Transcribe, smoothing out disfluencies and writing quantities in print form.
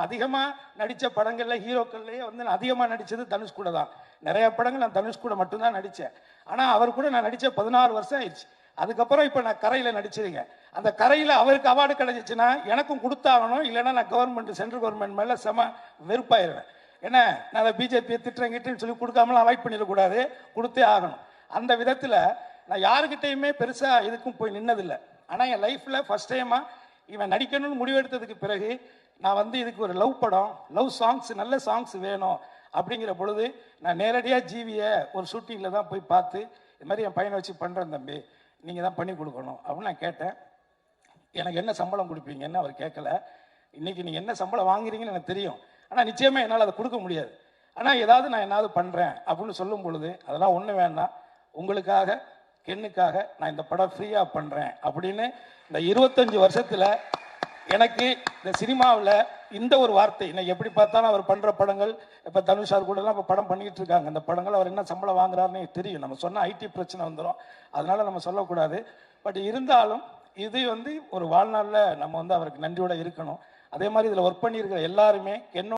நான் அதிகமாக நடித்த படங்களில் ஹீரோக்கள்லேயே வந்து நான் அதிகமாக நடித்தது தனுஷ் கூட தான். நிறைய படங்கள் நான் தனுஷ் கூட மட்டும்தான் நடித்தேன். ஆனால் அவர் கூட நான் நடித்த 16 வருஷம் ஆயிடுச்சு. அதுக்கப்புறம் இப்போ நான் கரையில் நடிச்சிருங்க. அந்த கரையில் அவருக்கு அவார்டு கிடைச்சிச்சுன்னா எனக்கும் கொடுத்தாகணும், இல்லைன்னா நான் கவர்மெண்ட் சென்ட்ரல் கவர்மெண்ட் மேலே செம வெறுப்பாயிருவேன். ஏன்னா நான் அதை பிஜேபியை திட்டுறேங்கிட்டேன்னு சொல்லி கொடுக்காமலாம் அவாய்ட் பண்ணிடக்கூடாது, கொடுத்தே ஆகணும். அந்த விதத்தில் நான் யாருக்கிட்டையுமே பெருசாக இதுக்கும் போய் நின்னதில்லை. ஆனால் என் லைஃப்பில் ஃபஸ்ட் டைமாக இவன் நடிக்கணும்னு முடிவெடுத்ததுக்கு பிறகு நான் வந்து இதுக்கு ஒரு லவ் படம், லவ் சாங்ஸ், நல்ல சாங்ஸ் வேணும் அப்படிங்கிற பொழுது நான் நேரடியாக ஜீவியை ஒரு ஷூட்டிங்கில் தான் போய் பார்த்து, இது மாதிரி என் பையனை வச்சு பண்ணுறேன் தம்பி, நீங்கள் தான் பண்ணி கொடுக்கணும் அப்படின்னு நான் கேட்டேன். எனக்கு என்ன சம்பளம் கொடுப்பீங்கன்னு அவர் கேட்கல. இன்றைக்கி நீங்கள் என்ன சம்பளம் வாங்குறீங்கன்னு எனக்கு தெரியும், ஆனால் நிச்சயமாக என்னால் அதை கொடுக்க முடியாது. ஆனால் ஏதாவது நான் என்னாவது பண்ணுறேன் அப்படின்னு சொல்லும் பொழுது அதெல்லாம் ஒன்றும் வேண்டாம், உங்களுக்காக கென்னுக்காக நான் இந்த படம் ஃப்ரீயாக பண்ணுறேன் அப்படின்னு இந்த 25 வருஷத்தில் எனக்கு இந்த சினிமாவில் இந்த ஒரு வார்த்தை. இன்னைக்கு எப்படி பார்த்தாலும் அவர் பண்ணுற படங்கள், இப்போ தனுஷார் கூடலாம் இப்போ படம் பண்ணிக்கிட்டு இருக்காங்க. அந்த படங்கள் அவர் என்ன சம்பளம் வாங்குறாருன்னு தெரியும். நம்ம சொன்னால் ஐடி பிரச்சனை வந்துடும், அதனால நம்ம சொல்லக்கூடாது. பட் இருந்தாலும் இது வந்து ஒரு வாழ்நாளில் நம்ம வந்து அவருக்கு நன்றியோடு இருக்கணும். அதே மாதிரி இதில் ஒர்க் பண்ணியிருக்கிற எல்லாருமே என்னோட